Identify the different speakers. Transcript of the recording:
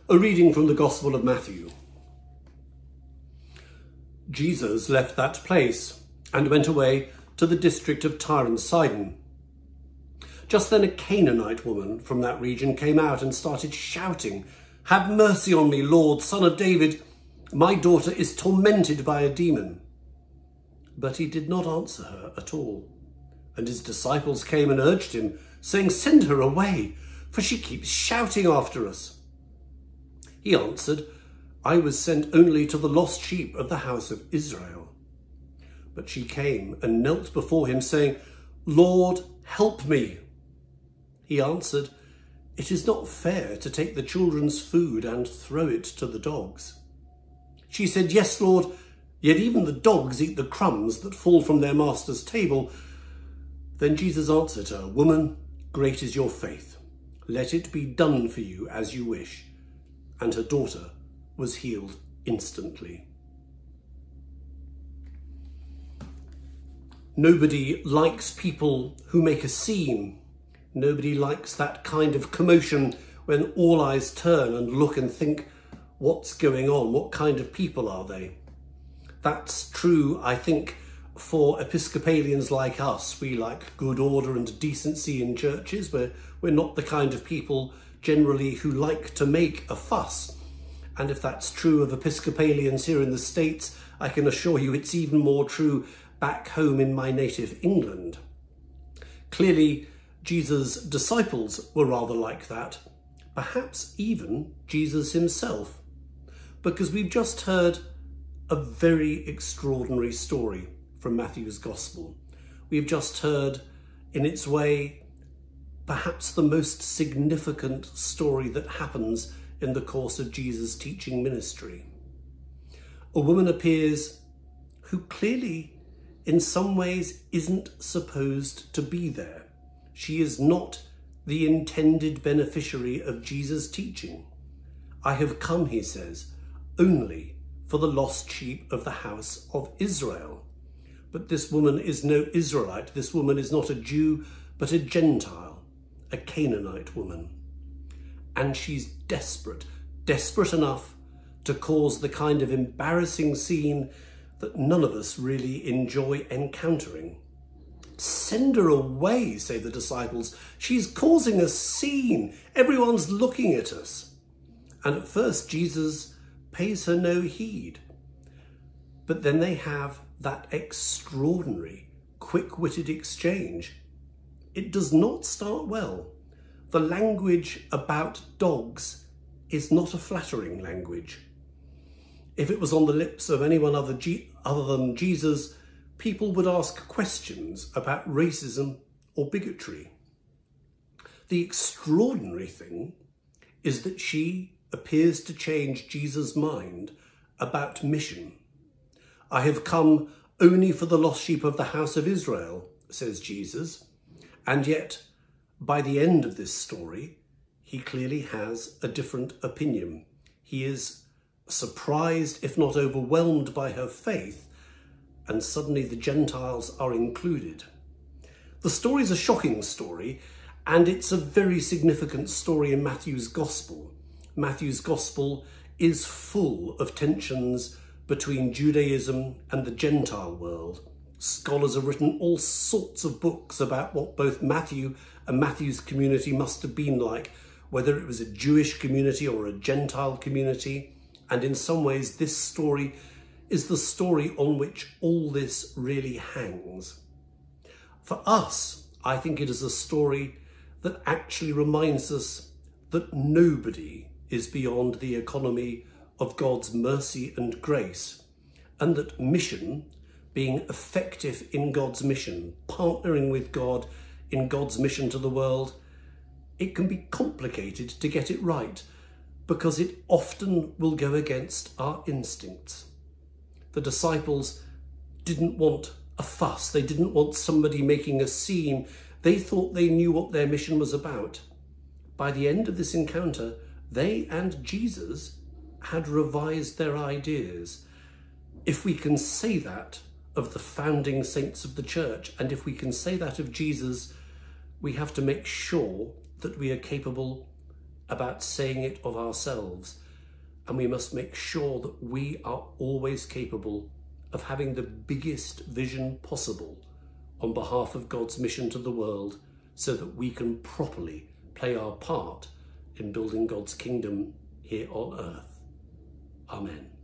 Speaker 1: A reading from the Gospel of Matthew. Jesus left that place and went away to the district of Tyre and Sidon. Just then a Canaanite woman from that region came out and started shouting, "Have mercy on me, Lord, Son of David. My daughter is tormented by a demon." But he did not answer her at all. And his disciples came and urged him, saying, "Send her away, for she keeps shouting after us." He answered, "I was sent only to the lost sheep of the house of Israel." But she came and knelt before him, saying, "Lord, help me." He answered, "It is not fair to take the children's food and throw it to the dogs." She said, "Yes, Lord, yet even the dogs eat the crumbs that fall from their master's table." Then Jesus answered her, "Woman, great is your faith. Let it be done for you as you wish." And her daughter was healed instantly. Nobody likes people who make a scene. Nobody likes that kind of commotion when all eyes turn and look and think, what's going on? What kind of people are they? That's true, I think, for Episcopalians like us. We like good order and decency in churches, but we're not the kind of people generally who like to make a fuss. And if that's true of Episcopalians here in the States, I can assure you it's even more true back home in my native England. Clearly, Jesus' disciples were rather like that, perhaps even Jesus himself, because we've just heard a very extraordinary story from Matthew's Gospel. We've just heard, in its way, perhaps the most significant story that happens in the course of Jesus' teaching ministry. A woman appears who clearly, in some ways, isn't supposed to be there. She is not the intended beneficiary of Jesus' teaching. "I have come," he says, "only for the lost sheep of the house of Israel." But this woman is no Israelite. This woman is not a Jew, but a Gentile, a Canaanite woman. And she's desperate enough to cause the kind of embarrassing scene that none of us really enjoy encountering. "Send her away," say the disciples. "She's causing a scene. Everyone's looking at us." And at first Jesus pays her no heed. But then they have that extraordinary, quick-witted exchange. It does not start well. The language about dogs is not a flattering language. If it was on the lips of anyone other than Jesus, people would ask questions about racism or bigotry. The extraordinary thing is that she appears to change Jesus' mind about mission. "I have come only for the lost sheep of the house of Israel," says Jesus. And yet, by the end of this story, he clearly has a different opinion. He is surprised, if not overwhelmed, by her faith, and suddenly the Gentiles are included. The story is a shocking story, and it's a very significant story in Matthew's Gospel. Matthew's Gospel is full of tensions between Judaism and the Gentile world. Scholars have written all sorts of books about what both Matthew and Matthew's community must have been like, whether it was a Jewish community or a Gentile community. And in some ways, this story is the story on which all this really hangs. For us, I think it is a story that actually reminds us that nobody is beyond the economy of God's mercy and grace, and that mission, being effective in God's mission, partnering with God in God's mission to the world, it can be complicated to get it right, because it often will go against our instincts. The disciples didn't want a fuss. They didn't want somebody making a scene. They thought they knew what their mission was about. By the end of this encounter, they and Jesus had revised their ideas. If we can say that of the founding saints of the church, and if we can say that of Jesus, we have to make sure that we are capable about saying it of ourselves, and we must make sure that we are always capable of having the biggest vision possible on behalf of God's mission to the world, so that we can properly play our part in building God's kingdom here on earth. Amen.